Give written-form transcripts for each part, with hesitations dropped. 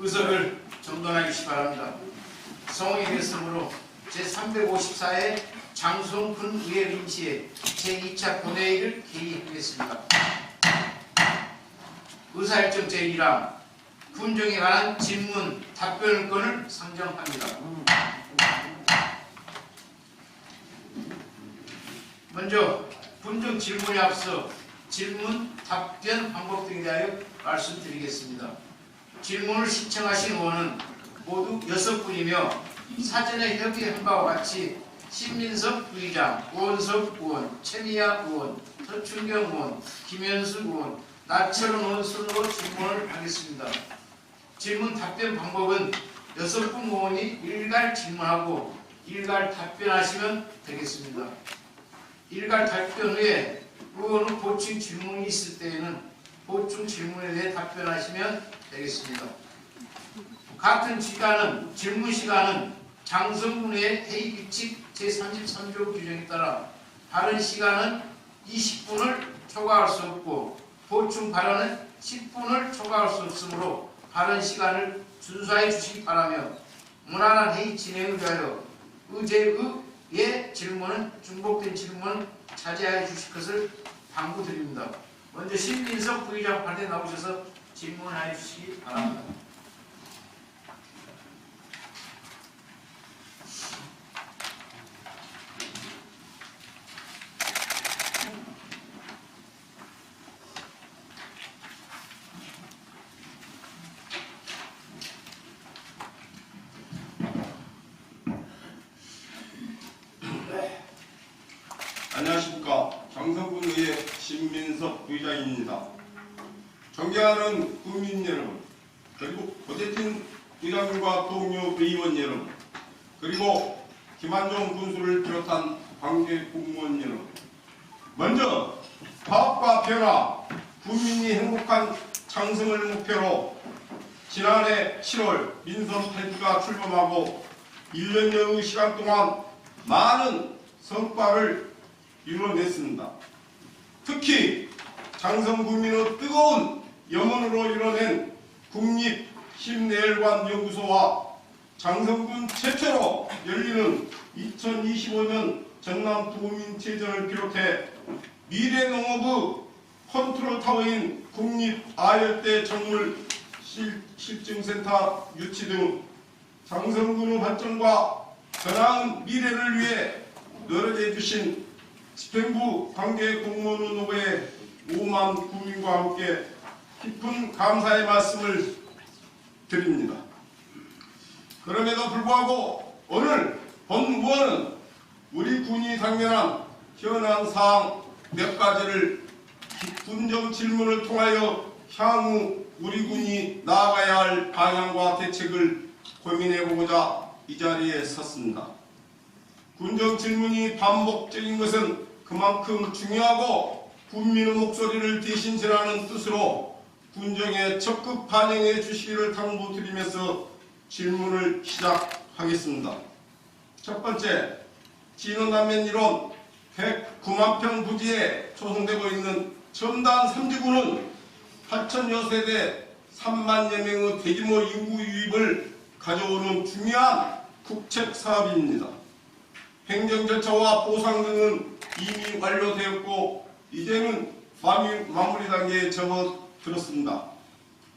의석을 정돈해 주시기 바랍니다. 성원이 됐으므로 제354회 장성군 의회 임시회 제2차 본회의를 개의하겠습니다. 의사일정 제1항 군정에 관한 질문 답변권을 상정합니다. 먼저 군정 질문에 앞서 질문 답변 방법 등에 대하여 말씀드리겠습니다. 질문을 신청하신 의원은 모두 6분이며 사전에 협의한 바와 같이 신민석 부의장, 우원석 의원, 최미아 의원, 서춘경 의원, 김현수 의원, 나철원 의원 순으로 질문을 하겠습니다. 질문 답변 방법은 6분 의원이 일괄 질문하고 일괄 답변하시면 되겠습니다. 일괄 답변 후에 의원은 보충 질문이 있을 때에는 보충 질문에 대해 답변하시면 되겠습니다. 같은 시간은 질문 시간은 장성군의 회의 규칙 제33조 규정에 따라 발언 시간은 20분을 초과할 수 없고 보충 발언은 10분을 초과할 수 없으므로 발언 시간을 준수해 주시기 바라며 무난한 회의 진행을 위하여 의제의 질문은 중복된 질문은 자제하여 주실 것을 당부드립니다. 먼저 신민석 부의장 발에 나오셔서 질문을 해 주시기 바랍니다. 안녕하십니까. 장성군 의회 신민석 부의장입니다. 존경하는 국민 여러분, 그리고 고재진 부의장님과 동료 의원 여러분, 그리고 김한종 군수를 비롯한 관계 공무원 여러분, 먼저 화합과 변화, 국민이 행복한 장성을 목표로 지난해 7월 민선 8기가 출범하고 1년여의 시간 동안 많은 성과를 이뤄냈습니다. 특히 장성군민의 뜨거운 염원으로 이뤄낸 국립심내혈관연구소와 장성군 최초로 열리는 2025년 전남 도민체전을 비롯해 미래농업의 컨트롤타워인 국립아열대 정물 실증센터 유치 등 장성군의 발전과 더 나은 미래를 위해 노력해 주신 집행부 관계 공무원 노고의 5만 국민과 함께 깊은 감사의 말씀을 드립니다. 그럼에도 불구하고 오늘 본 의원은 우리 군이 당면한 현안 사항 몇 가지를 군정 질문을 통하여 향후 우리 군이 나아가야 할 방향과 대책을 고민해보고자 이 자리에 섰습니다. 군정 질문이 반복적인 것은 그만큼 중요하고 국민의 목소리를 대신 전하는 뜻으로 군정에 적극 반영해 주시기를 당부드리면서 질문을 시작하겠습니다. 첫 번째, 진원남면 이론 109만 평 부지에 조성되고 있는 첨단 3지구는 8천여 세대 3만여 명의 대규모 인구 유입을 가져오는 중요한 국책 사업입니다. 행정 절차와 보상 등은 이미 완료되었고 이제는 마무리 단계에 접어들었습니다.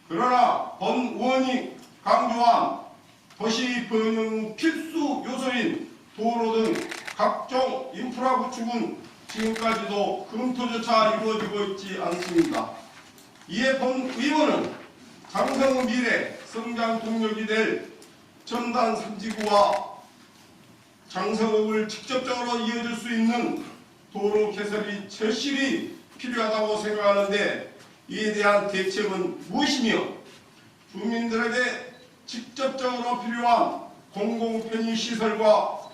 그러나 본 의원이 강조한 도시 번영 필수 요소인 도로 등 각종 인프라 구축은 지금까지도 검토조차 이루어지고 있지 않습니다. 이에 본 의원은 장성의 미래 성장 동력이 될 첨단 3지구와 장성업을 직접적으로 이어질 수 있는 도로 개설이 절실히 필요하다고 생각하는데 이에 대한 대책은 무엇이며 주민들에게 직접적으로 필요한 공공편의시설과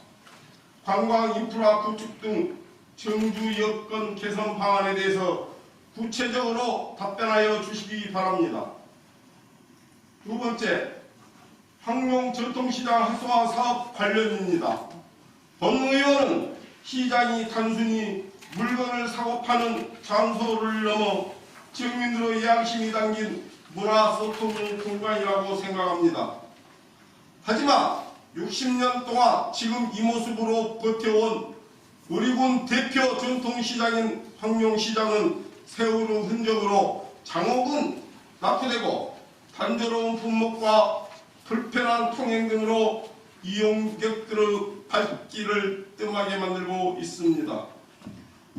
관광 인프라 구축 등 정주 여건 개선 방안에 대해서 구체적으로 답변하여 주시기 바랍니다. 두 번째, 황룡 전통시장 활성화 사업 관련입니다. 본 의원은 시장이 단순히 물건을 사고 파는 장소를 넘어 지역민들의 양심이 담긴 문화 소통 공간이라고 생각합니다. 하지만 60년 동안 지금 이 모습으로 버텨온 우리 군 대표 전통시장인 황룡시장은 세월의 흔적으로 장옥은 낙후되고 단조로운 품목과 불편한 통행 등으로 이용객들의 발길을 뜸하게 만들고 있습니다.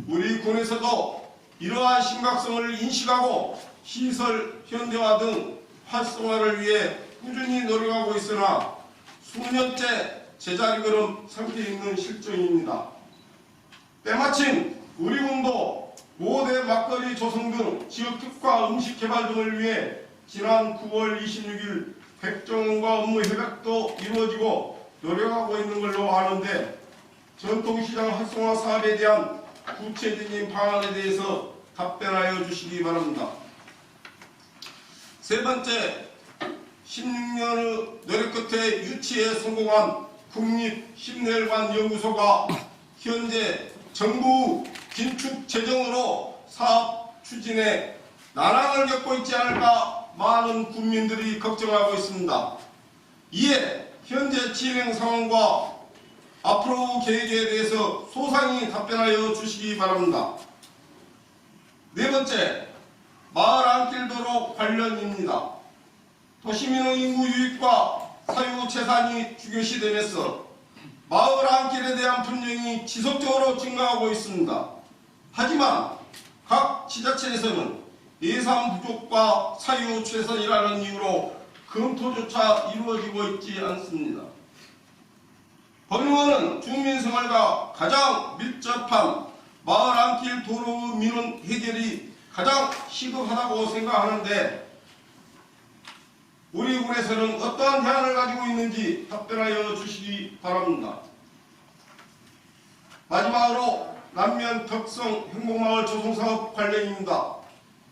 우리 군에서도 이러한 심각성을 인식하고 시설 현대화 등 활성화를 위해 꾸준히 노력하고 있으나 수년째 제자리 걸음 상태에 있는 실정입니다. 때마침 우리 군도 5대 막걸리 조성 등 지역 특화 음식 개발 등을 위해 지난 9월 26일 백종원과 업무 협약도 이루어지고 노력하고 있는 걸로 아는데 전통시장 활성화 사업에 대한 구체적인 방안에 대해서 답변하여 주시기 바랍니다. 세 번째, 16년의 노력 끝에 유치에 성공한 국립심내관 연구소가 현재 정부 긴축 재정으로 사업 추진에 난항을 겪고 있지 않을까 많은 국민들이 걱정하고 있습니다. 이에 현재 진행 상황과 앞으로 계획에 대해서 소상히 답변하여 주시기 바랍니다. 네 번째, 마을 안길도로 관련입니다. 도시민의 인구 유입과 사유재산이 중요시되면서 마을 안길에 대한 분쟁이 지속적으로 증가하고 있습니다. 하지만 각 지자체에서는 예산 부족과 사유재산이라는 이유로 검토조차 이루어지고 있지 않습니다. 본의원은 주민생활과 가장 밀접한 마을 안길 도로 민원 해결이 가장 시급하다고 생각하는데 우리 군에서는 어떠한 대안을 가지고 있는지 답변하여 주시기 바랍니다. 마지막으로 남면 덕성 행복마을 조성사업 관련입니다.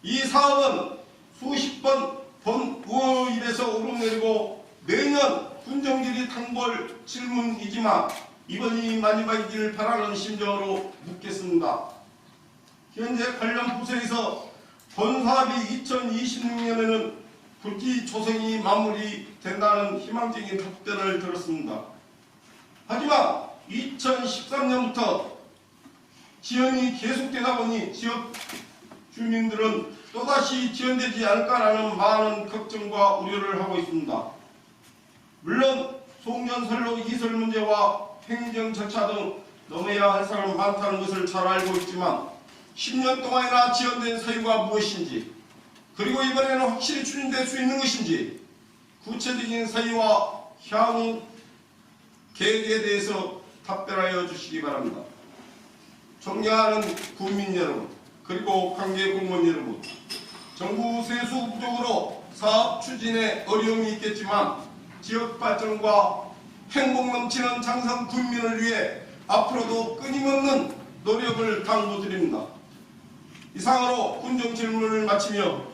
이 사업은 수십 번 본 의회에서 오르내리고 매년 군정들이 당볼 질문이지만 이번이 마지막이길 바라는 심정으로 묻겠습니다. 현재 관련 부서에서 본 사업이 2026년에는 굵기 조성이 마무리된다는 희망적인 답변을 들었습니다. 하지만 2013년부터 지연이 계속되다 보니 지역 주민들은 또다시 지연되지 않을까라는 많은 걱정과 우려를 하고 있습니다. 물론 송년선로 이설 문제와 행정 절차 등 넘어야 할 사람은 많다는 것을 잘 알고 있지만 10년 동안이나 지연된 사유가 무엇인지 그리고 이번에는 확실히 추진될 수 있는 것인지 구체적인 사유와 향후 계획에 대해서 답변하여 주시기 바랍니다. 존경하는 국민 여러분 그리고 관계 공무원 여러분, 정부 세수 부족으로 사업 추진에 어려움이 있겠지만 지역 발전과 행복 넘치는 장성 군민을 위해 앞으로도 끊임없는 노력을 당부드립니다. 이상으로 군정 질문을 마치며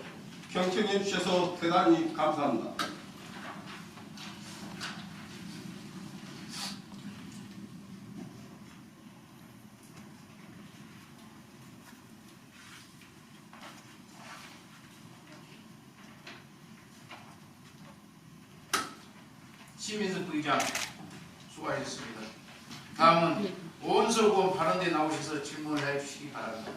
경청해 주셔서 대단히 감사합니다. 시민석 부의장 수고하셨습니다. 다음은 오은석 발언대 나오셔서 질문을 해주시기 바랍니다.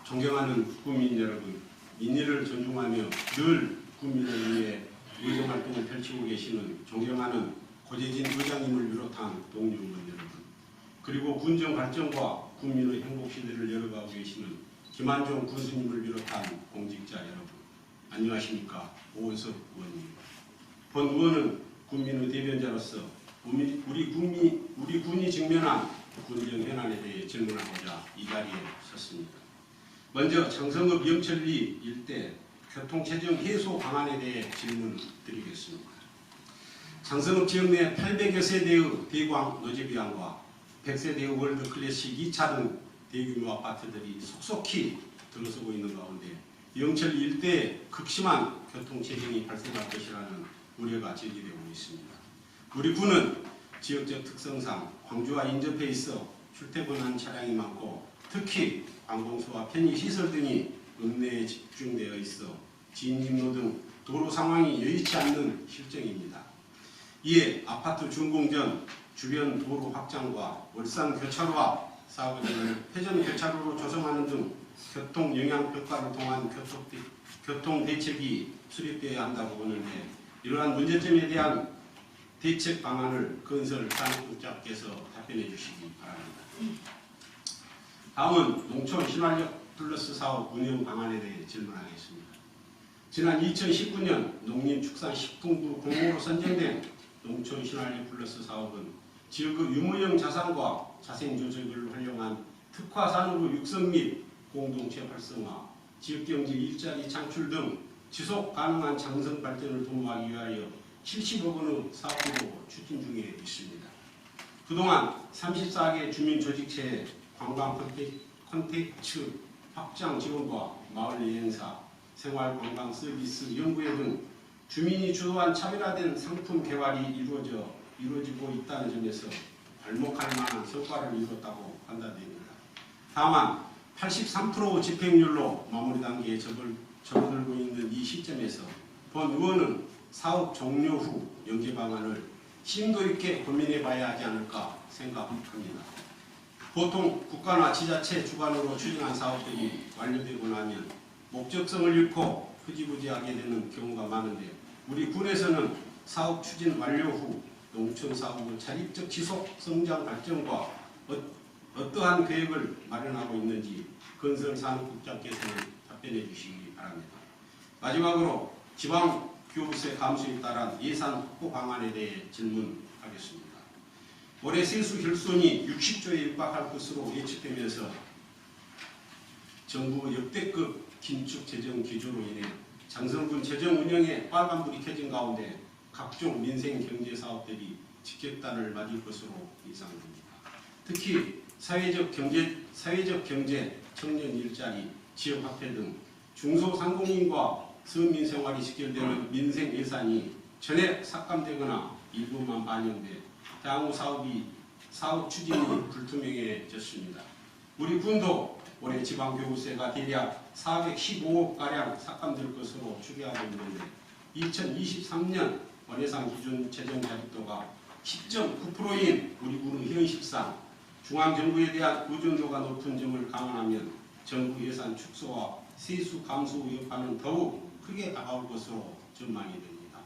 존경하는 국민 여러분, 민의를 존중하며 늘 국민을 위해 의정활동을 펼치고 계시는 존경하는 고재진 의장님을 비롯한 동료 의원 여러분, 그리고 군정 발전과 국민의 행복 시대를 열어가고 계시는 김한종 군수님을 비롯한 공직자 여러분, 안녕하십니까? 오은석 의원입니다. 본 의원은 국민의 대변자로서 우리 군이 직면한 군정 현안에 대해 질문하고자 이 자리에 섰습니다. 먼저 창성읍 영천리 일대 교통체증 해소 방안에 대해 질문드리겠습니다. 창성읍 지역 내 800여 세대의 대광 노제비안과 100세대의 월드클래식 2차 등 대규모 아파트들이 속속히 들어서고 있는 가운데 영천리 일대의 극심한 교통체증이 발생할 것이라는 우려가 제기되고 있습니다. 우리 군은 지역적 특성상 광주와 인접해 있어 출퇴근하는 차량이 많고 특히 관공서와 편의시설 등이 읍내에 집중되어 있어 진입로 등 도로 상황이 여의치 않는 실정입니다. 이에 아파트 준공전 주변 도로 확장과 월산 교차로와 사고 등을 회전 교차로로 조성하는 등 교통 영향 평가를 통한 교통 대책이 수립되어야 한다고 보는데 이러한 문제점에 대한 대책 방안을 건설 산업국장께서 답변해 주시기 바랍니다. 다음은 농촌 신활력 플러스 사업 운영 방안에 대해 질문하겠습니다. 지난 2019년 농림축산식품부 공모로 선정된 농촌 신활력 플러스 사업은 지역의 유무형 자산과 자생조적을 활용한 특화 산업의 육성 및 공동체 활성화, 지역경제 일자리 창출 등 지속 가능한 장성 발전을 도모하기 위하여 70억 원의 사업으로 추진 중에 있습니다. 그동안 34개 주민조직체의 관광 콘텐츠 확장 지원과 마을 여행사, 생활관광 서비스 연구회 등 주민이 주도한 차별화된 상품 개발이 이루어지고 있다는 점에서 발목할 만한 성과를 이뤘다고 판단됩니다. 다만 83% 집행률로 마무리 단계에 접어들고 있는 이 시점에서 본 의원은 사업 종료 후 연계 방안을 심도 있게 고민해 봐야 하지 않을까 생각합니다. 보통 국가나 지자체 주관으로 추진한 사업들이 완료되고 나면 목적성을 잃고 흐지부지하게 되는 경우가 많은데 우리 군에서는 사업 추진 완료 후 농촌 사업의 자립적 지속 성장 발전과 어떠한 계획을 마련하고 있는지 건설산업국장께서는 답변해 주시기 바랍니다. 마지막으로 지방교부세 감소에 따른 예산 확보 방안에 대해 질문하겠습니다. 올해 세수 결손이 60조에 육박할 것으로 예측되면서 정부 역대급 긴축 재정 기조로 인해 장성군 재정 운영에 빨간불이 켜진 가운데 각종 민생 경제 사업들이 직격탄을 맞을 것으로 예상됩니다. 특히 사회적 경제, 청년 일자리, 지역 화폐 등 중소상공인과 서민 생활이 직결되는 민생 예산이 전액 삭감되거나 일부만 반영돼 향후 사업 추진이 불투명해졌습니다. 우리 군도 올해 지방교부세가 대략 415억가량 삭감될 것으로 추계하고 있는데 2023년 원예산 기준 재정 자립도가 10.9%인 우리 군의 현실상 중앙정부에 대한 의존도가 높은 점을 감안하면 정부 예산 축소와 세수 감소 여파는 더욱 크게 다가올 것으로 전망이 됩니다.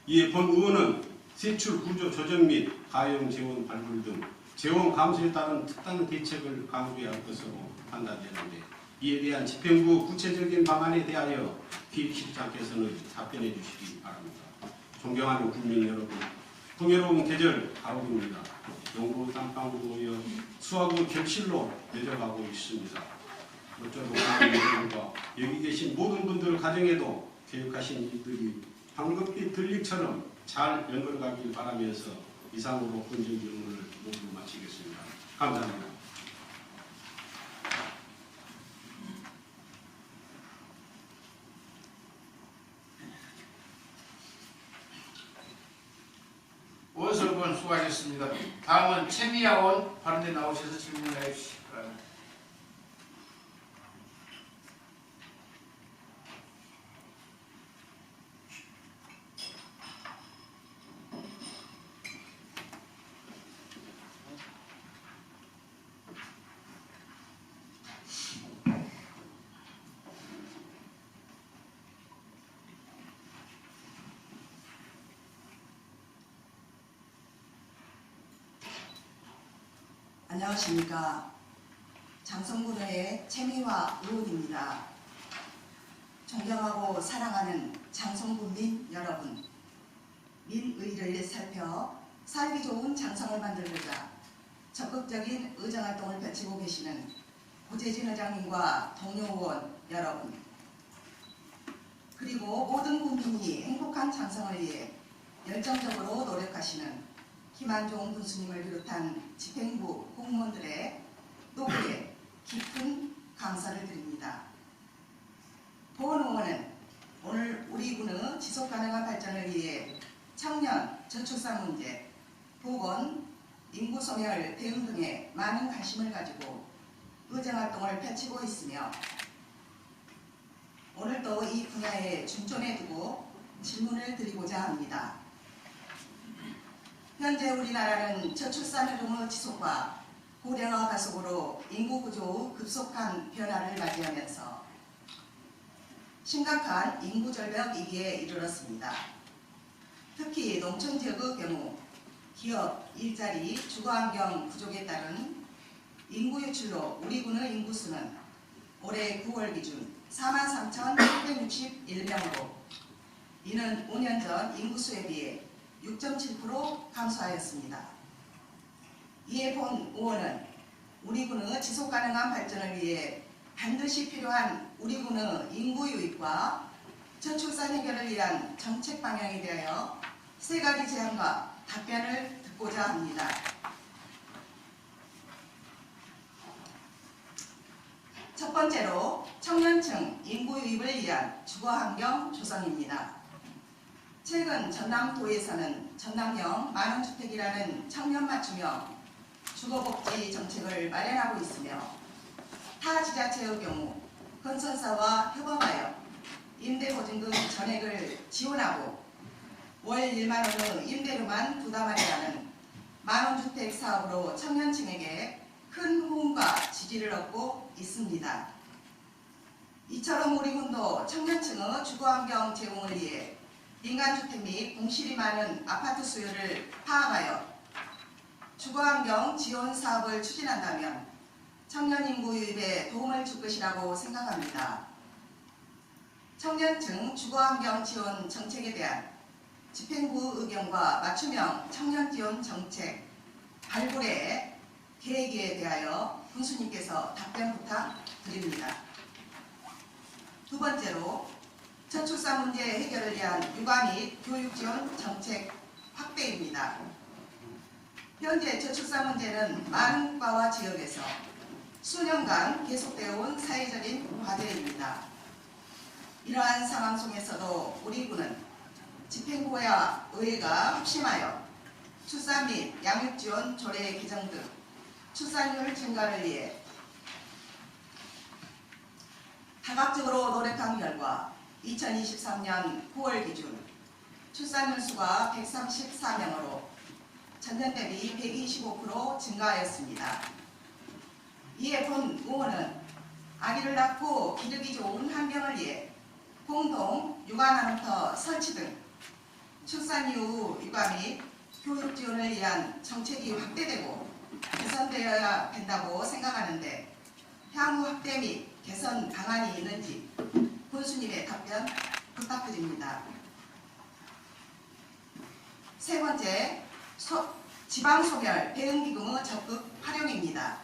이에 본 의원은 세출 구조 조정 및 가용 재원 발굴 등 재원 감소에 따른 특단 대책을 강구해야 할 것으로 판단되는데 이에 대한 집행부 구체적인 방안에 대하여 기획실장께서는 답변해 주시기 바랍니다. 존경하는 국민 여러분, 풍요로운 계절 가을입니다. 농부 땀방울도 모여 수확의 결실로 내려가고 있습니다. 어쩌고 여러분과 여기 계신 모든 분들 가정에도 계획하신 일들이 황급히 들림처럼 잘 연결가길 바라면서 이상으로 본질 질문을 모두 마치겠습니다. 감사합니다. 원설군 수고하셨습니다. 다음은 최미야 의원 발언에 나오셔서 질문해 주시기 바랍니다. 안녕하십니까. 장성군의 최미화 의원입니다. 존경하고 사랑하는 장성군민 여러분, 민의를 살펴 살기 좋은 장성을 만들고자 적극적인 의정활동을 펼치고 계시는 고재진 의장님과 동료 의원 여러분, 그리고 모든 국민이 행복한 장성을 위해 열정적으로 노력하시는 김한종 군수님을 비롯한 집행부 공무원들의 노고에 깊은 감사를 드립니다. 본 의원은 오늘 우리 군의 지속가능한 발전을 위해 청년, 저출산 문제, 보건, 인구 소멸 대응 등에 많은 관심을 가지고 의정활동을 펼치고 있으며 오늘도 이 분야에 중점에 두고 질문을 드리고자 합니다. 현재 우리나라는 저출산 흐름의 지속과 고령화 가속으로 인구 구조의 급속한 변화를 맞이하면서 심각한 인구 절벽 위기에 이르렀습니다. 특히 농촌 지역의 경우 기업, 일자리, 주거환경 부족에 따른 인구 유출로 우리 군의 인구수는 올해 9월 기준 43,661명으로 이는 5년 전 인구수에 비해 6.7% 감소하였습니다. 이에 본 의원은 우리 군의 지속가능한 발전을 위해 반드시 필요한 우리 군의 인구 유입과 저출산 해결을 위한 정책 방향에 대하여 세 가지 제안과 답변을 듣고자 합니다. 첫 번째로 청년층 인구 유입을 위한 주거환경 조성입니다. 최근 전남도에서는 전남형 만원주택이라는 청년 맞춤형 주거복지 정책을 마련하고 있으며 타 지자체의 경우 건설사와 협업하여 임대보증금 전액을 지원하고 월 1만 원의 임대료만 부담하게 하는 만원주택 사업으로 청년층에게 큰 호응과 지지를 얻고 있습니다. 이처럼 우리 군도 청년층의 주거환경 제공을 위해 민간주택 및 공실이 많은 아파트 수요를 파악하여 주거환경 지원 사업을 추진한다면 청년 인구 유입에 도움을 줄 것이라고 생각합니다. 청년층 주거환경 지원 정책에 대한 집행부 의견과 맞춤형 청년 지원 정책 발굴의 계획에 대하여 군수님께서 답변 부탁드립니다. 두 번째로 저출산 문제 해결을 위한 육아 및 교육 지원 정책 확대입니다. 현재 저출산 문제는 많은 국가와 지역에서 수년간 계속되어 온 사회적인 과제입니다. 이러한 상황 속에서도 우리 군은 집행부와 의회가 합심하여 출산 및 양육 지원 조례 개정 등 출산율 증가를 위해 다각적으로 노력한 결과 2023년 9월 기준 출산율 수가 134명으로 전년 대비 125% 증가하였습니다. 이에 본 의원은 아기를 낳고 기르기 좋은 환경을 위해 공동 육아나눔터 설치 등 출산 이후 육아 및 교육 지원을 위한 정책이 확대되고 개선되어야 된다고 생각하는데 향후 확대 및 개선 방안이 있는지 군수님의 답변 부탁드립니다. 세 번째, 지방소멸 대응기금의 적극 활용입니다.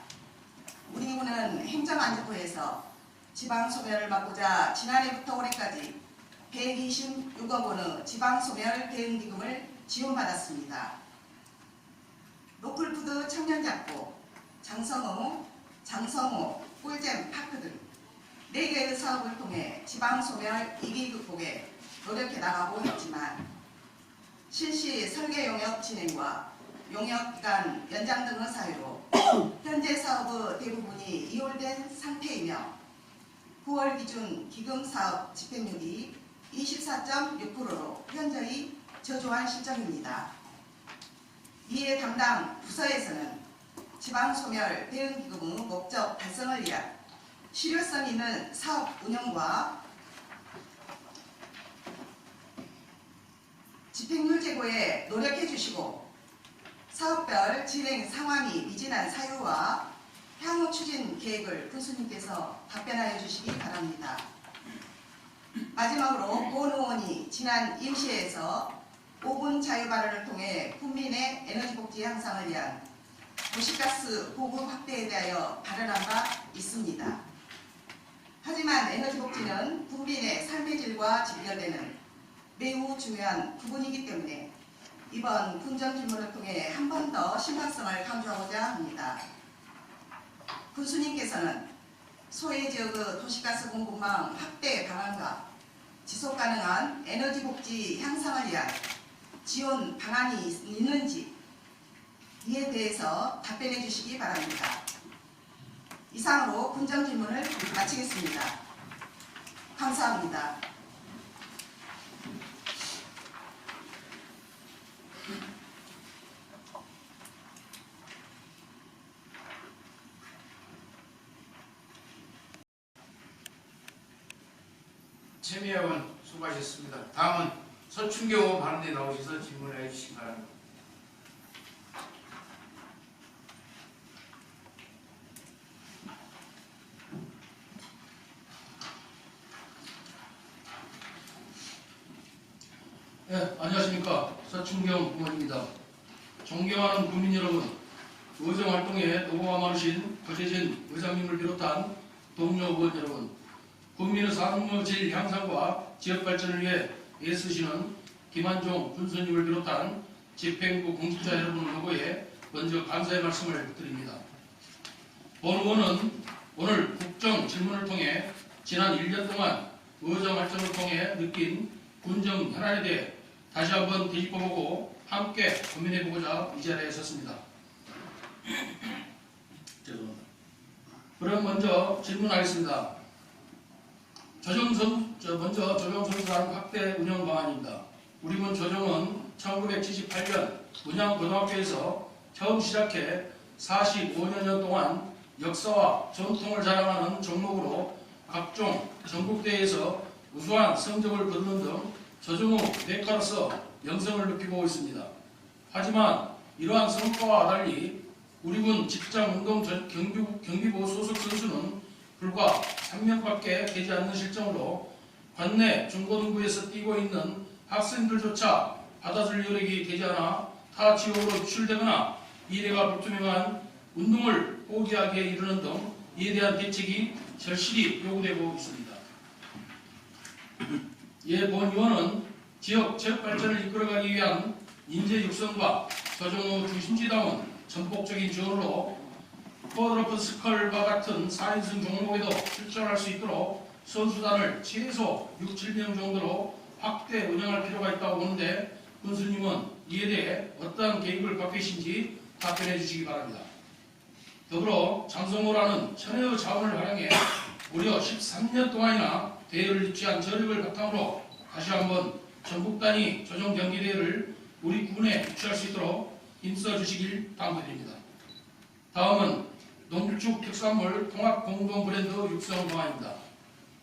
우리 군은 행정안전부에서 지방소멸을 막고자 지난해부터 올해까지 126억 원의 지방소멸 대응기금을 지원받았습니다. 로컬푸드 청년잡고, 장성호, 꿀잼 파크 등 4개의 사업을 통해 지방소멸 위기 극복에 노력해 나가고 있지만 실시 설계 용역 진행과 용역기간 연장 등의 사유로 현재 사업의 대부분이 이홀된 상태이며 9월 기준 기금사업 집행률이 24.6%로 현저히 저조한 실정입니다. 이에 담당 부서에서는 지방소멸 대응기금의 목적 달성을 위한 실효성 있는 사업 운영과 집행률 제고에 노력해 주시고 사업별 진행 상황이 미진한 사유와 향후 추진 계획을 군수님께서 답변하여 주시기 바랍니다. 마지막으로 본 의원이 지난 임시회에서 5분 자유발언을 통해 국민의 에너지복지 향상을 위한 도시가스 보급 확대에 대하여 발언한 바 있습니다. 하지만 에너지복지는 국민의 삶의 질과 직결되는 매우 중요한 부분이기 때문에 이번 군정 질문을 통해 한 번 더 심각성을 강조하고자 합니다. 군수님께서는 소외지역의 도시가스 공급망 확대 방안과 지속 가능한 에너지 복지 향상을 위한 지원 방안이 있는지 이에 대해서 답변해 주시기 바랍니다. 이상으로 군정 질문을 마치겠습니다. 감사합니다. 최미애 의원 수고하셨습니다. 다음은 서춘경 의원 발언에 나오셔서 질문을 해주시기 바랍니다. 네, 안녕하십니까. 서춘경 의원입니다. 존경하는 국민 여러분, 의정활동에 노고가 많으신 거제진 의장님을 비롯한 동료 의원 여러분, 국민의 삶의 향상과 지역 발전을 위해 애쓰시는 김한종 군수님을 비롯한 집행부 공직자 여러분을 보고해 먼저 감사의 말씀을 드립니다. 본 의원은 오늘 국정 질문을 통해 지난 1년 동안 의정 활동을 통해 느낀 군정 현안에 대해 다시 한번 되짚어보고 함께 고민해보고자 이 자리에 섰습니다. 죄송합니다. 그럼 먼저 질문하겠습니다. 먼저 조정선수단 확대 운영 방안입니다. 우리 군 조정은 1978년 문양고등학교에서 처음 시작해 45년 동안 역사와 전통을 자랑하는 종목으로 각종 전국대회에서 우수한 성적을 거두는 등 조정후 대가로서 명성을 높이고 있습니다. 하지만 이러한 성과와 달리 우리 군 직장운동 경비부 소속 선수는 불과 3명밖에 되지 않는 실정으로 관내 중고등부에서 뛰고 있는 학생들조차 받아줄 여력이 되지 않아 타 지역으로 유출되거나 미래가 불투명한 운동을 포기하게 이르는 등 이에 대한 대책이 절실히 요구되고 있습니다. 이에 본 의원은 지역 발전을 이끌어가기 위한 인재 육성과 조정후 중심지다운 전폭적인 지원으로 포드로프 스컬과 같은 4인승 종목에도 출전할 수 있도록 선수단을 최소 6, 7명 정도로 확대 운영할 필요가 있다고 보는데 군수님은 이에 대해 어떠한 계획을 갖고 계신지 답변해 주시기 바랍니다. 더불어 장성호라는 천혜의 자원을 활용해 무려 13년 동안이나 대회를 유치한 저력을 바탕으로 다시 한번 전국 단위 조정 경기대회를 우리 군에 유치할 수 있도록 힘써 주시길 당부드립니다. 다음은 농축 특산물 통합 공동 브랜드 육성 방안입니다.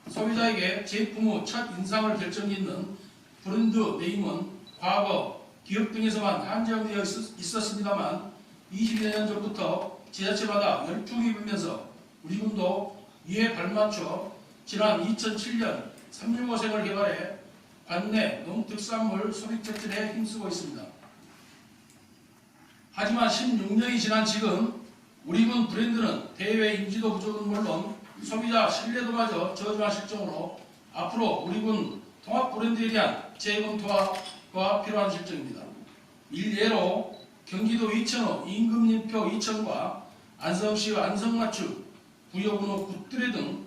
소비자에게 제품 후 첫 인상을 결정짓는 브랜드 네임은 과거 기업 등에서만 한정되어 있었습니다만 20여 년 전부터 지자체마다 열풍이 불면서 우리 군도 이에 발맞춰 지난 2007년 365생을 개발해 관내 농특산물 소비 촉진에 힘쓰고 있습니다. 하지만 16년이 지난 지금 우리 군 브랜드는 대외 인지도 부족은 물론 소비자 신뢰도마저 저조한 실정으로 앞으로 우리 군 통합 브랜드에 대한 재검토가 필요한 실정입니다. 일례로 경기도 이천의 임금님표 이천과 안성시의 안성맞춤, 부여군의 굿드레 등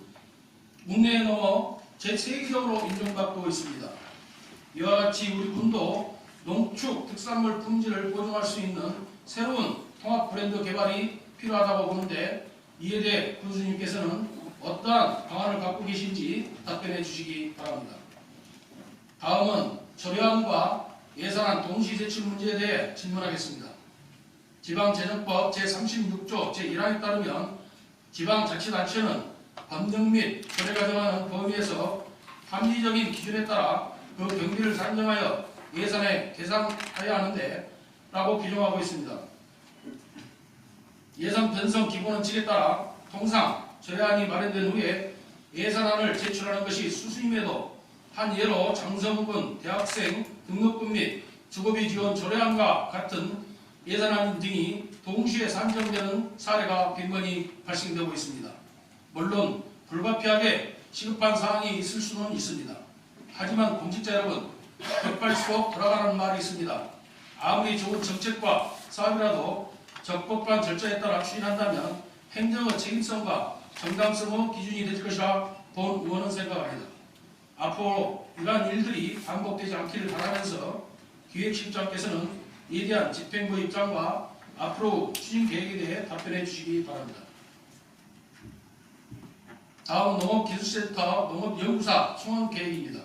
국내에 넘어 세계적으로 인정받고 있습니다. 이와 같이 우리 군도 농축 특산물 품질을 보증할 수 있는 새로운 통합 브랜드 개발이 필요하다고 보는데 이에 대해 군수님께서는 어떠한 방안을 갖고 계신지 답변해 주시기 바랍니다. 다음은 조례안과 예산안 동시제출 문제에 대해 질문하겠습니다. 지방재정법 제36조 제1항에 따르면 지방자치단체는 법령 및 조례가 정하는 범위에서 합리적인 기준에 따라 그 경비를 산정하여 예산에 계산하여야 하는데 라고 규정하고 있습니다. 예산 편성 기본 원칙에 따라 통상 조례안이 마련된 후에 예산안을 제출하는 것이 수수임에도 한 예로 장성군 대학생 등록금 및 주거비 지원 조례안과 같은 예산안 등이 동시에 산정되는 사례가 빈번히 발생되고 있습니다. 물론 불가피하게 시급한 사항이 있을 수는 있습니다. 하지만 공직자 여러분, 벽발수록 돌아가는 말이 있습니다. 아무리 좋은 정책과 사업이라도 적법한 절차에 따라 추진한다면 행정의 책임성과 정당성의 기준이 될 것이라 본 의원은 생각합니다. 앞으로 이러한 일들이 반복되지 않기를 바라면서 기획실장께서는 이에 대한 집행부 입장과 앞으로 추진 계획에 대해 답변해 주시기 바랍니다. 다음 농업기술센터 농업연구사 충원 계획입니다.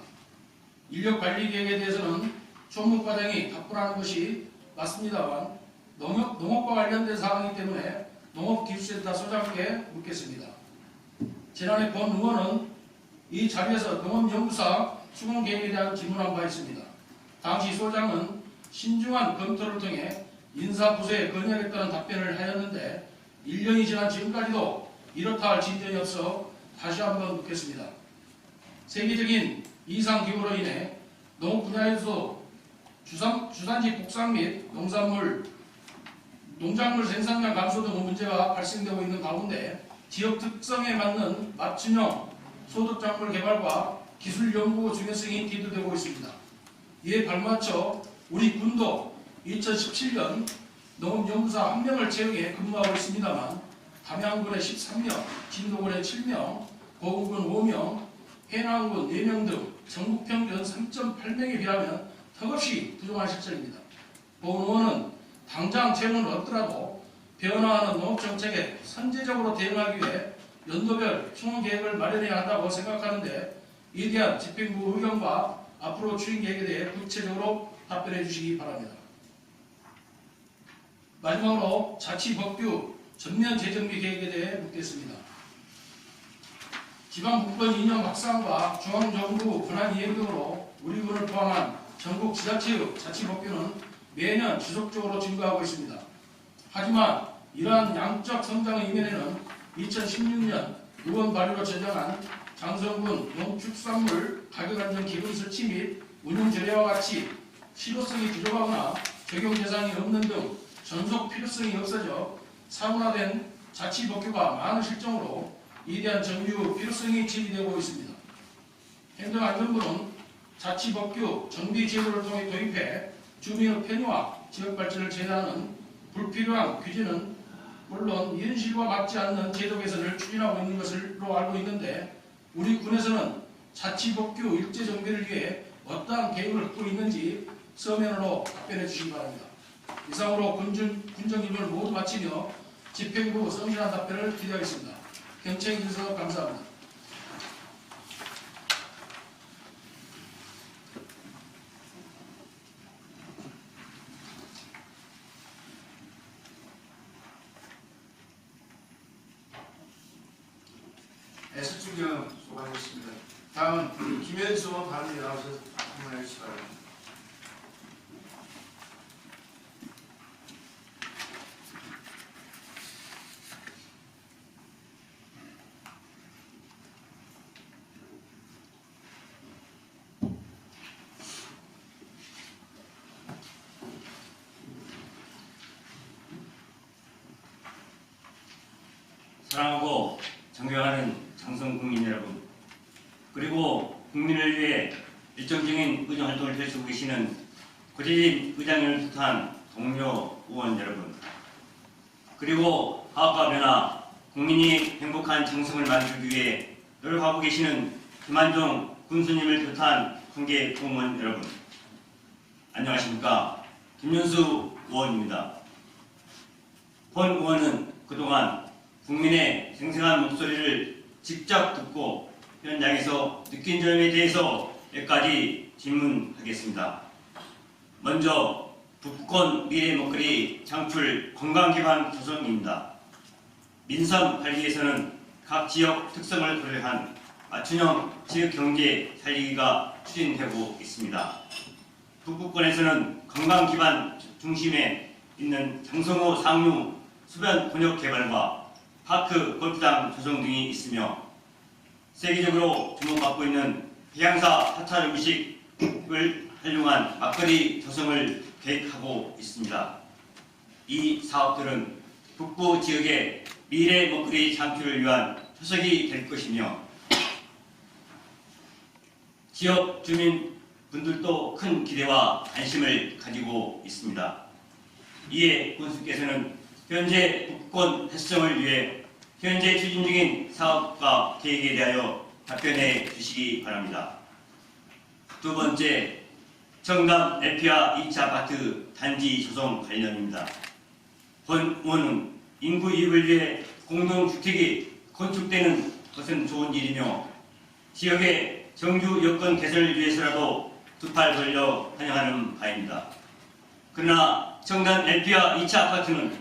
인력관리 계획에 대해서는 총무과장이 답변하는 것이 맞습니다만 농업과 관련된 사항이기 때문에 농업기술센터 소장께 묻겠습니다. 지난해 본 의원은 이 자리에서 농업연구사 충원 계획에 대한 질문한 바 있습니다. 당시 소장은 신중한 검토를 통해 인사부서에 건의하겠다는 답변을 하였는데 1년이 지난 지금까지도 이렇다 할 진전이 없어 다시 한번 묻겠습니다. 세계적인 이상기후로 인해 농업 분야에서 주산지 복상 및 농작물 생산량 감소 등 문제가 발생되고 있는 가운데 지역 특성에 맞는 맞춤형 소득작물 개발과 기술 연구 중요성이 기대되고 있습니다. 이에 발맞춰 우리 군도 2017년 농업연구사 1명을 채용해 근무하고 있습니다만 담양군에 13명, 진도군에 7명, 보은군 5명, 해남군 4명 등 전국 평균 3.8명에 비하면 턱없이 부족한 실정입니다. 본 의원은 당장 채용을 얻더라도 변화하는 농업정책에 선제적으로 대응하기 위해 연도별 충원 계획을 마련해야 한다고 생각하는데 이에 대한 집행부 의견과 앞으로 추진 계획에 대해 구체적으로 답변해 주시기 바랍니다. 마지막으로 자치법규 전면 재정비 계획에 대해 묻겠습니다. 지방분권 이념 확산과 중앙정부 권한 이행 등으로 우리 군을 포함한 전국 지자체의 자치법규는 매년 지속적으로 증가하고 있습니다. 하지만 이러한 양적 성장의 이면에는 2016년 의원 발의로 제정한 장성군 농축산물 가격안정 기금 설치 및 운영 전례와 같이 실효성이 부족하거나 적용 대상이 없는 등 전속 필요성이 없어져 사문화된 자치법규가 많은 실정으로 이에 대한 정규 필요성이 제기되고 있습니다. 행정안전부는 자치법규 정비 제도를 통해 도입해 주민의 편의와 지역발전을 제한하는 불필요한 규제는 물론 현실과 맞지 않는 제도 개선을 추진하고 있는 것으로 알고 있는데 우리 군에서는 자치법규 일제 정비를 위해 어떠한 계획을 갖고 있는지 서면으로 답변해 주시기 바랍니다. 이상으로 군정질문을 모두 마치며 집행부 성실한 답변을 기대하겠습니다. 경청해 주셔서 감사합니다. 수충경 수고하셨습니다. 다음 김현수 발언이 나와서 질문해 주시기 바랍니다. 사랑하고 존경하는 장성 국민 여러분, 그리고 국민을 위해 일정적인 의정 활동을 펼치고 계시는 고재진 의장님을 비롯한 동료 의원 여러분, 그리고 화합과 변화, 국민이 행복한 장성을 만들기 위해 노력하고 계시는 김한종 군수님을 비롯한 관계 공무원 여러분, 안녕하십니까? 김윤수 의원입니다. 본 의원은 그동안 국민의 생생한 목소리를 직접 듣고 현장에서 느낀 점에 대해서 몇 가지 질문하겠습니다. 먼저 북권 미래 먹거리 창출 건강 기반 조성입니다. 민선 관리에서는 각 지역 특성을 고려한 맞춤형 지역 경제 살리기가 추진되고 있습니다. 북부권에서는 건강 기반 중심에 있는 장성호 상류 수변 권역 개발과 파크 골프장 조성 등이 있으며 세계적으로 주목받고 있는 해양사 사찰 음식을 활용한 막거리 조성을 계획하고 있습니다. 이 사업들은 북부 지역의 미래 먹거리 창출을 위한 초석이 될 것이며 지역 주민분들도 큰 기대와 관심을 가지고 있습니다. 이에 군수께서는 현재 북권 활성을 위해 현재 추진 중인 사업과 계획에 대하여 답변해 주시기 바랍니다. 두 번째, 청담 엘피아 2차 아파트 단지 조성 관련입니다. 본 의원은 인구 이익을 위해 공동주택이 건축되는 것은 좋은 일이며 지역의 정규 여건 개선을 위해서라도 두 팔 벌려 환영하는 바입니다. 그러나 청담 엘피아 2차 아파트는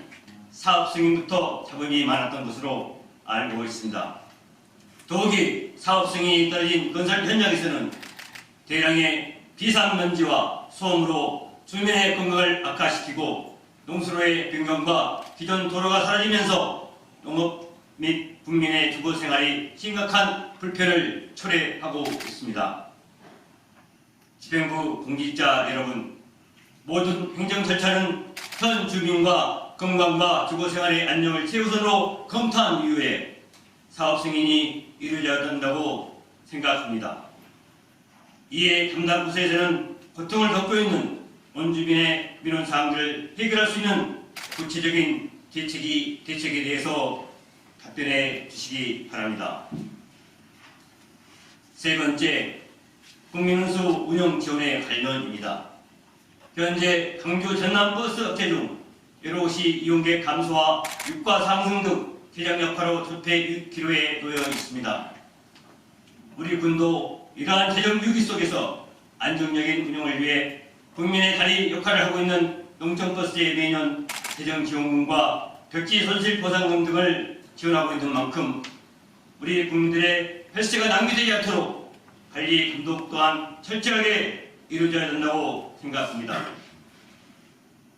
사업 승인부터 잡음이 많았던 것으로 알고 있습니다. 더욱이 사업 승인이 떨어진 건설 현장에서는 대량의 비상먼지와 소음으로 주민의 건강을 악화시키고 농수로의 변경과 기존 도로가 사라지면서 농업 및 국민의 주거 생활이 심각한 불편을 초래하고 있습니다. 집행부 공직자 여러분, 모든 행정 절차는 현 주민과 건강과 주거 생활의 안녕을 최우선으로 검토한 이후에 사업 승인이 이루어져야 한다고 생각합니다. 이에 담당 부서에서는 고통을 겪고 있는 원주민의 민원 사항들을 해결할 수 있는 구체적인 대책에 대해서 답변해 주시기 바랍니다. 세 번째, 국민운수 운영 지원의 관련입니다. 현재 강주 전남 버스 업체 중 여럿이 이용객 감소와 유가 상승 등 대장 여파로 조폐 기로에 놓여 있습니다. 우리 군도 이러한 재정 위기 속에서 안정적인 운영을 위해 국민의 다리 역할을 하고 있는 농촌버스에 매년 재정 지원금과 벽지 손실 보상금 등을 지원하고 있는 만큼 우리 국민들의 혈세가 낭비되지 않도록 관리 감독 또한 철저하게 이루어져야 된다고 생각합니다.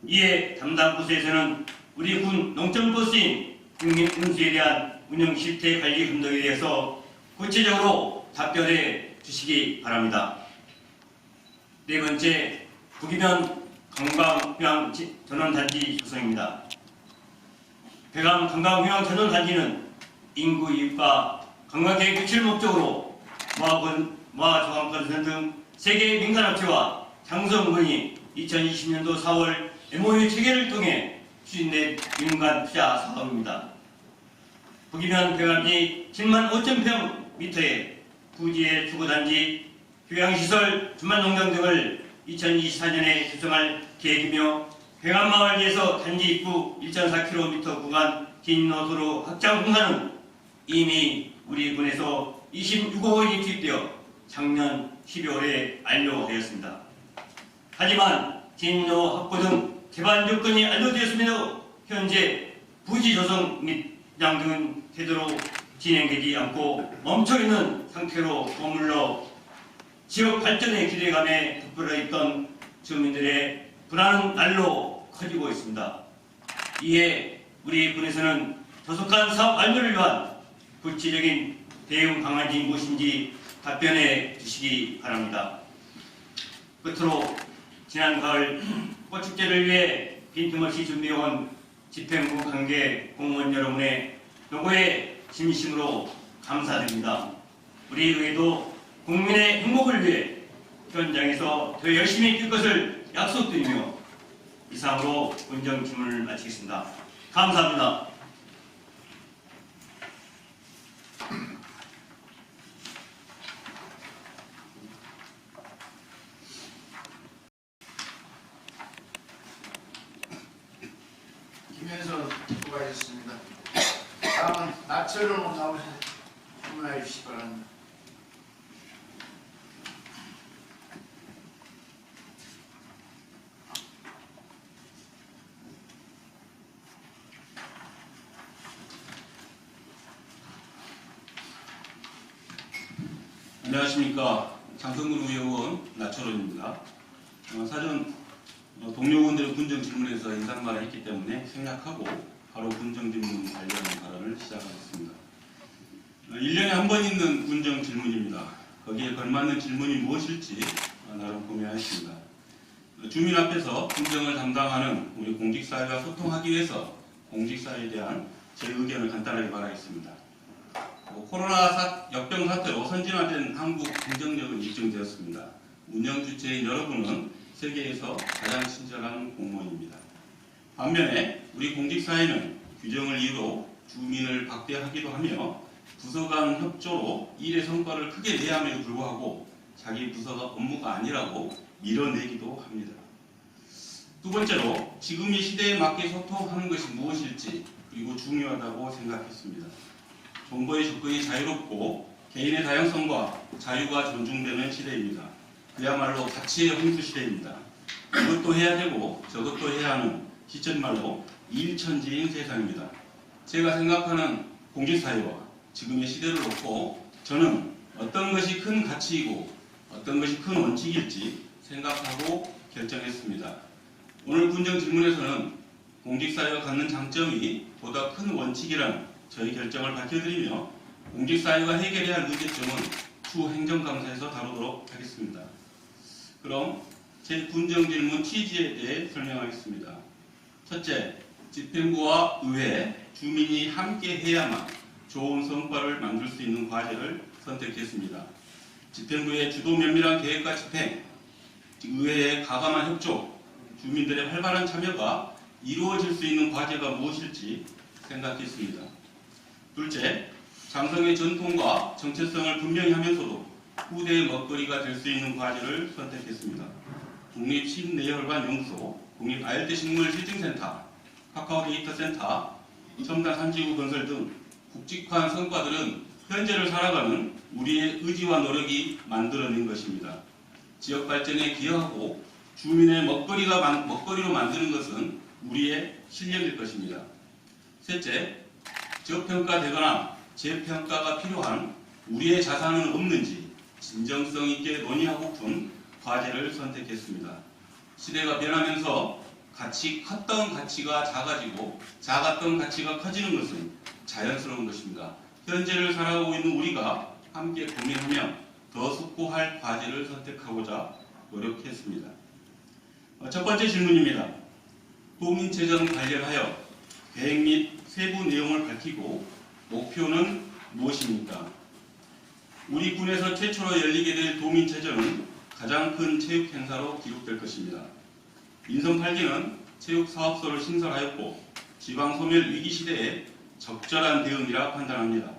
이에 담당 부서에서는 우리 군 농촌버스인 국민운수에 대한 운영 실태 관리 감독에 대해서 구체적으로 답변해 주시기 바랍니다. 네 번째, 부기면 관광휴양 전원단지 조성입니다. 배감 관광휴양 전원단지는 인구 이익과 관광객 유치를 목적으로 모아조항건설 등 세계 민간업체와 장성군이 2020년도 4월 MOU 체결을 통해 추진된 민간 투자 사업입니다. 부기면 배감지 7만 5천 평미터의 부지의 주거단지, 휴양시설, 주말농장 등을 2024년에 조성할 계획이며 배감마을에서 단지 입구 1.4km 구간 진노도로 확장 공사는 이미 우리 군에서 26억 원이 투입되어 작년 12월에 완료되었습니다. 하지만 진로 확보 등 개발 요건이 완료되었음에도 현재 부지 조성 및 분양 등은 제대로 진행되지 않고 멈춰있는 상태로 머물러 지역 발전의 기대감에 덮여 있던 주민들의 불안은 날로 커지고 있습니다. 이에 우리 군에서는 조속한 사업 완료를 위한 구체적인 대응 방안이 무엇인지 답변해 주시기 바랍니다. 끝으로 지난 가을 꽃축제를 위해 빈틈없이 준비해온 집행부 관계 공무원 여러분의 노고에 진심으로 감사드립니다. 우리 의회도 국민의 행복을 위해 현장에서 더 열심히 뛸 것을 약속드리며 이상으로 본정 질문을 마치겠습니다. 감사합니다. 김현석 수고하셨습니다. 다음은 나철원 나오셔서 질문해 주시기 바랍니다. 안녕하십니까. 장성근 의원 나철원입니다. 사전 동료원들의 군정 질문에서 인사말을 했기 때문에 생략하고 바로 군정 질문 관련 발언을 시작하겠습니다. 1년에 한 번 있는 군정 질문입니다. 거기에 걸맞는 질문이 무엇일지 나름 고민하였습니다. 주민 앞에서 군정을 담당하는 우리 공직사회와 소통하기 위해서 공직사회에 대한 제 의견을 간단하게 말하겠습니다. 코로나 역병 사태로 선진화된 한국 행정력은 입증되었습니다. 운영 주체인 여러분은 세계에서 가장 친절한 공무원입니다. 반면에 우리 공직사회는 규정을 이유로 주민을 박대하기도 하며 부서 간 협조로 일의 성과를 크게 내야 함에도 불구하고 자기 부서가 업무가 아니라고 밀어내기도 합니다. 두 번째로 지금 이 시대에 맞게 소통하는 것이 무엇일지 그리고 중요하다고 생각했습니다. 정보의 접근이 자유롭고 개인의 다양성과 자유가 존중되는 시대입니다. 그야말로 가치의 홍수 시대입니다. 이것도 해야 되고 저것도 해야 하는 시쳇말로 일천지인 세상입니다. 제가 생각하는 공직사회와 지금의 시대를 놓고 저는 어떤 것이 큰 가치이고 어떤 것이 큰 원칙일지 생각하고 결정했습니다. 오늘 군정 질문에서는 공직사회가 갖는 장점이 보다 큰 원칙이라는 저희 결정을 밝혀드리며 공직사회가 해결해야 할 문제점은 추후 행정감사에서 다루도록 하겠습니다. 그럼 제 군정 질문 취지에 대해 설명하겠습니다. 첫째, 집행부와 의회, 주민이 함께 해야만 좋은 성과를 만들 수 있는 과제를 선택했습니다. 집행부의 주도 면밀한 계획과 집행, 의회의 가감한 협조, 주민들의 활발한 참여가 이루어질 수 있는 과제가 무엇일지 생각했습니다. 둘째, 장성의 전통과 정체성을 분명히 하면서도 후대의 먹거리가 될 수 있는 과제를 선택했습니다. 국립식내혈관연구소, 국립아열대식물실증센터, 카카오데이터센터, 첨단 산지구 건설 등 굵직한 성과들은 현재를 살아가는 우리의 의지와 노력이 만들어낸 것입니다. 지역 발전에 기여하고 주민의 먹거리로 만드는 것은 우리의 실력일 것입니다. 셋째, 저평가되거나 재평가가 필요한 우리의 자산은 없는지 진정성 있게 논의하고픈 과제를 선택했습니다. 시대가 변하면서 컸던 가치가 작아지고 작았던 가치가 커지는 것은 자연스러운 것입니다. 현재를 살아가고 있는 우리가 함께 고민하며 더 숙고할 과제를 선택하고자 노력했습니다. 첫 번째 질문입니다. 도민체전 관련하여 계획 및 세부 내용을 밝히고 목표는 무엇입니까? 우리 군에서 최초로 열리게 될 도민체전은 가장 큰 체육 행사로 기록될 것입니다. 인선 8기는 체육사업소를 신설하였고 지방소멸 위기 시대에 적절한 대응이라 판단합니다.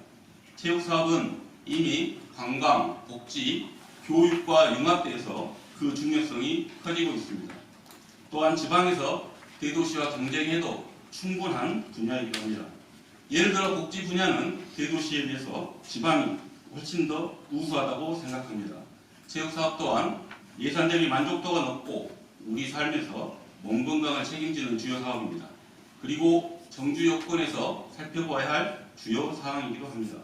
체육사업은 이미 관광, 복지, 교육과 융합돼서 그 중요성이 커지고 있습니다. 또한 지방에서 대도시와 경쟁해도 충분한 분야이기도 합니다. 예를 들어 복지 분야는 대도시에 비해서 지방이 훨씬 더 우수하다고 생각합니다. 체육사업 또한 예산 대비 만족도가 높고 우리 삶에서 몸 건강을 책임지는 주요 사업입니다. 그리고 정주 여건에서 살펴봐야 할 주요 사항이기도 합니다.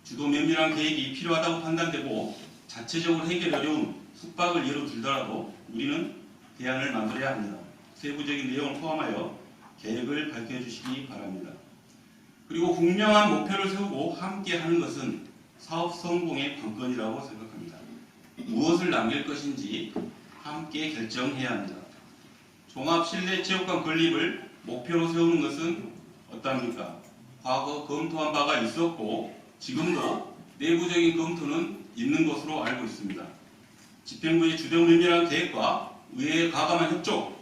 주도 면밀한 계획이 필요하다고 판단되고 자체적으로 해결 어려운 숙박을 예로 들더라도 우리는 대안을 만들어야 합니다. 세부적인 내용을 포함하여 계획을 밝혀주시기 바랍니다. 그리고 분명한 목표를 세우고 함께 하는 것은 사업 성공의 관건이라고 생각합니다. 무엇을 남길 것인지 함께 결정해야 합니다. 종합실내체육관 건립을 목표로 세우는 것은 어떠합니까? 과거 검토한 바가 있었고 지금도 내부적인 검토는 있는 것으로 알고 있습니다. 집행부의 주도 면밀한 계획과 의회의 가감한 협조,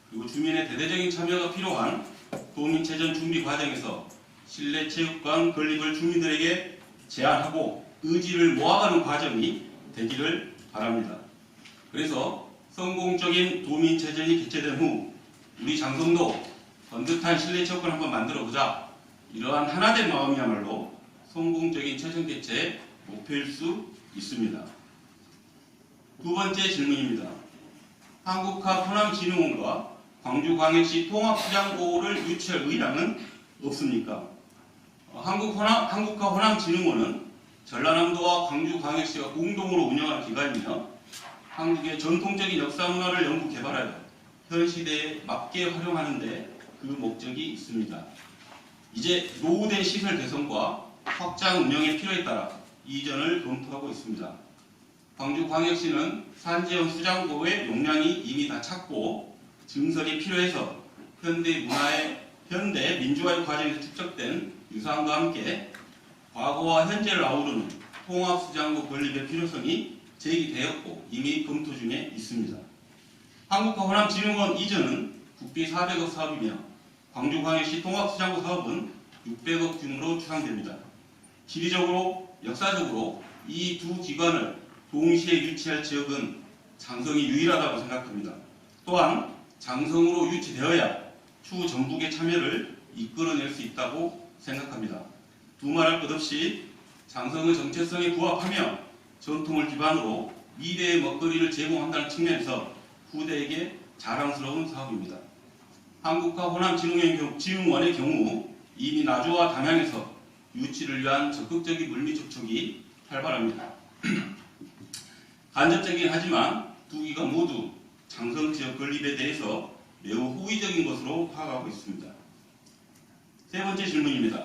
그리고 주민의 대대적인 참여가 필요한 도민체전 준비 과정에서 실내체육관 건립을 주민들에게 제안하고 의지를 모아가는 과정이 되기를 바랍니다. 그래서 성공적인 도민체전이 개최된 후 우리 장성도 번듯한 실내체육관 한번 만들어보자, 이러한 하나된 마음이야말로 성공적인 체전 개최의 목표일 수 있습니다. 두 번째 질문입니다. 한국화 호남진흥원과 광주광역시 통합수장고를 유치할 의향은 없습니까? 한국화 호남진흥원은 전라남도와 광주광역시가 공동으로 운영하는 기관이며 한국의 전통적인 역사 문화를 연구 개발하여 현 시대에 맞게 활용하는 데 그 목적이 있습니다. 이제 노후된 시설 개선과 확장 운영의 필요에 따라 이전을 검토하고 있습니다. 광주광역시는 산지형 수장고의 용량이 이미 다 찼고 증설이 필요해서 현대 민주화의 과정에서 축적된 유산과 함께 과거와 현재를 아우르는 통합수장고 건립의 필요성이 제기되었고 이미 검토 중에 있습니다. 한국화 호남진흥원 이전은 국비 400억 사업이며 광주광역시 통합수장고 사업은 600억 규모로 추상됩니다. 지리적으로, 역사적으로 이 두 기관을 동시에 유치할 지역은 장성이 유일하다고 생각합니다. 또한 장성으로 유치되어야 추후 전북의 참여를 이끌어낼 수 있다고 생각합니다. 두말할 것 없이 장성의 정체성에 부합하며 전통을 기반으로 미래의 먹거리를 제공한다는 측면에서 후대에게 자랑스러운 사업입니다. 한국과 호남 진흥원의 경우 이미 나주와 담양에서 유치를 위한 적극적인 물밑 접촉이 활발합니다. 간접적이긴 하지만 두 기가 모두 장성 지역 건립에 대해서 매우 호의적인 것으로 파악하고 있습니다. 세 번째 질문입니다.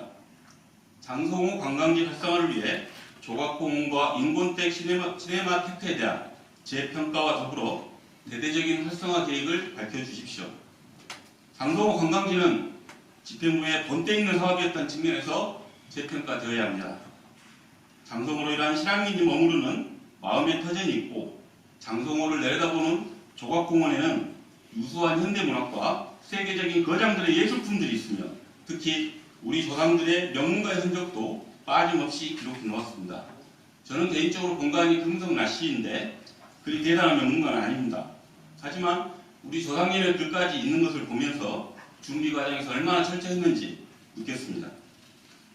장성호 관광지 활성화를 위해 조각공원과 인곤댁 시네마테크에 대한 재평가와 더불어 대대적인 활성화 계획을 밝혀주십시오. 장성호 관광지는 집행부의 본때 있는 사업이었다는 측면에서 재평가되어야 합니다. 장성호로 인한 실향민이 머무르는 마음의 터전이 있고 장성호를 내려다보는 조각공원에는 유수한 현대문학과 세계적인 거장들의 예술품들이 있으며 특히 우리 조상들의 명문가의 흔적도 빠짐없이 기록해 놓았습니다. 저는 개인적으로 본관이 금성나시인데 그리 대단한 명문가는 아닙니다. 하지만 우리 조상님의 글까지 있는 것을 보면서 준비 과정에서 얼마나 철저했는지 느꼈습니다.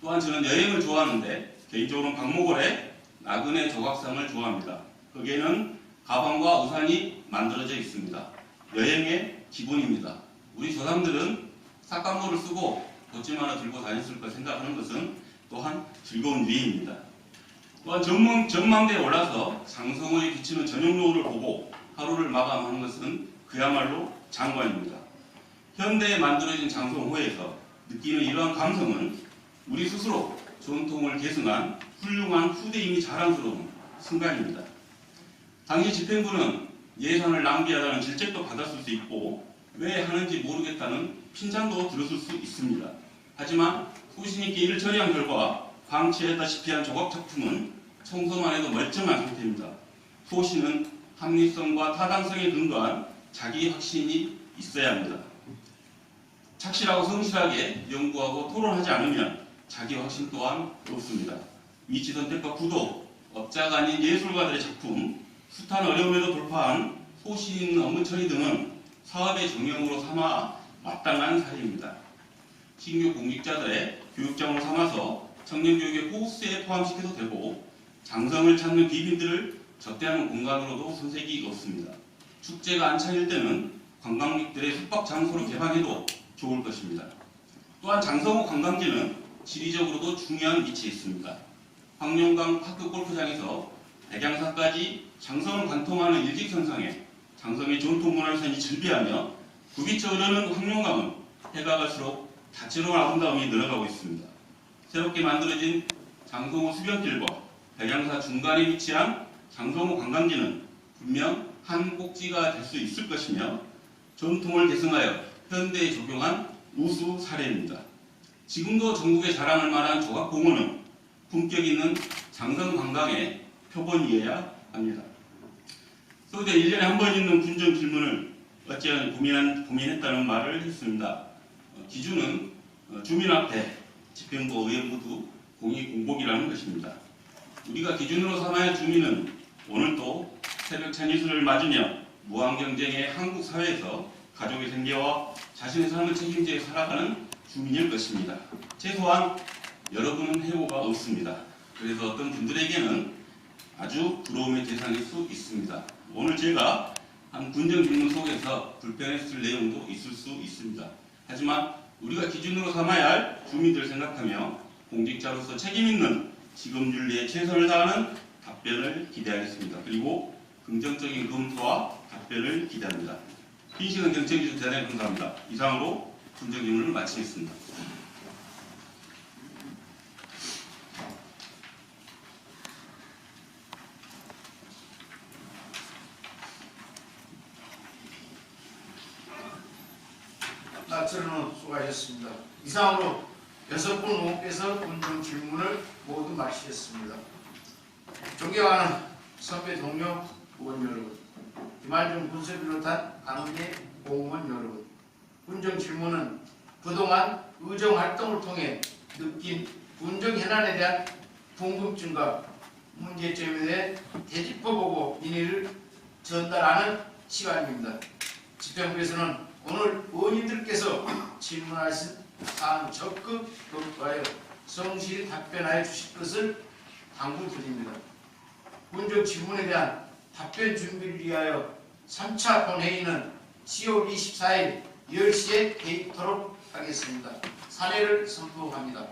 또한 저는 여행을 좋아하는데 개인적으로는 박목월의 나그네 조각상을 좋아합니다. 거기에는 가방과 우산이 만들어져 있습니다. 여행의 기본입니다. 우리 조상들은 삭감모를 쓰고 돛짐 하나 들고 다녔을 거 생각하는 것은 또한 즐거운 일입니다. 또한 전망대에 올라서 장성호에 비치는 저녁노을을 보고 하루를 마감하는 것은 그야말로 장관입니다. 현대에 만들어진 장성호에서 느끼는 이러한 감성은 우리 스스로 전통을 계승한 훌륭한 후대임이 자랑스러운 순간입니다. 당시 집행부는 예산을 낭비하다는 질책도 받았을 수 있고 왜 하는지 모르겠다는 핀잔도 들었을 수 있습니다. 하지만 소신있게 이를 처리한 결과 방치했다시피 한 조각 작품은 청소만 해도 멀쩡한 상태입니다. 소신은 합리성과 타당성에 근거한 자기 확신이 있어야 합니다. 착실하고 성실하게 연구하고 토론하지 않으면 자기 확신 또한 없습니다. 위치 선택과 구도, 업자가 아닌 예술가들의 작품, 숱한 어려움에도 돌파한 소신 있는 업무 처리 등은 사업의 정형으로 삼아 마땅한 사례입니다. 신규 공직자들의 교육장으로 삼아서 청년교육의 코스에 포함시켜도 되고 장성을 찾는 귀빈들을 접대하는 공간으로도 손색이 없습니다. 축제가 안창일 때는 관광객들의 숙박 장소로 개방해도 좋을 것입니다. 또한 장성호 관광지는 지리적으로도 중요한 위치에 있습니다. 황룡강 파크 골프장에서 백양사까지 장성을 관통하는 일직선상에 장성의 전통문화유산이 즐비하며 굽이쳐 흐르는 황룡강은 해가 갈수록 다채로운 아름다움이 늘어가고 있습니다. 새롭게 만들어진 장성호 수변길과 백양사 중간에 위치한 장성호 관광지는 분명 한 꼭지가 될 수 있을 것이며 전통을 계승하여 현대에 적용한 우수 사례입니다. 지금도 전국에 자랑할 만한 조각공원은 품격 있는 장성 관광의 표본이어야 합니다. 서울대 1년에 한 번 있는 군정 질문을 어찌하여 고민했다는 말을 했습니다. 기준은 주민 앞에 집행부 의원 모두 공익 공복이라는 것입니다. 우리가 기준으로 삼아야 할 주민은 오늘도 새벽 찬이슬을 맞으며 무한경쟁의 한국 사회에서 가족의 생계와 자신의 삶을 책임져 살아가는 주민일 것입니다. 최소한 여러분은 해고가 없습니다. 그래서 어떤 분들에게는 아주 부러움의 대상일 수 있습니다. 오늘 제가 한 군정 질문 속에서 불편했을 내용도 있을 수 있습니다. 하지만 우리가 기준으로 삼아야 할 주민들 생각하며 공직자로서 책임있는 직업윤리에 최선을 다하는 답변을 기대하겠습니다. 그리고 긍정적인 검토와 답변을 기대합니다. 긴 시간 경청해주셔서 대단히 감사합니다. 이상으로 군정 질문을 마치겠습니다. 나처럼 수고하셨습니다. 이상으로 6분 의원께서 군정 질문을 모두 마치셨습니다. 존경하는 선배 동료 의원 여러분, 김한중 군수를 비롯한 관계 공무원 여러분, 군정 질문은 그동안 의정 활동을 통해 느낀 군정 현안에 대한 궁금증과 문제점에 대해 되짚어보고 민의를 전달하는 시간입니다. 집행부에서는 오늘 의원님들께서 질문하신 사안 적극 검토하여 성실히 답변하여 주실 것을 당부드립니다. 군정 질문에 대한 답변 준비를 위하여 3차 본회의는 10월 24일 10시에 개입하도록 하겠습니다. 사례를 선포합니다.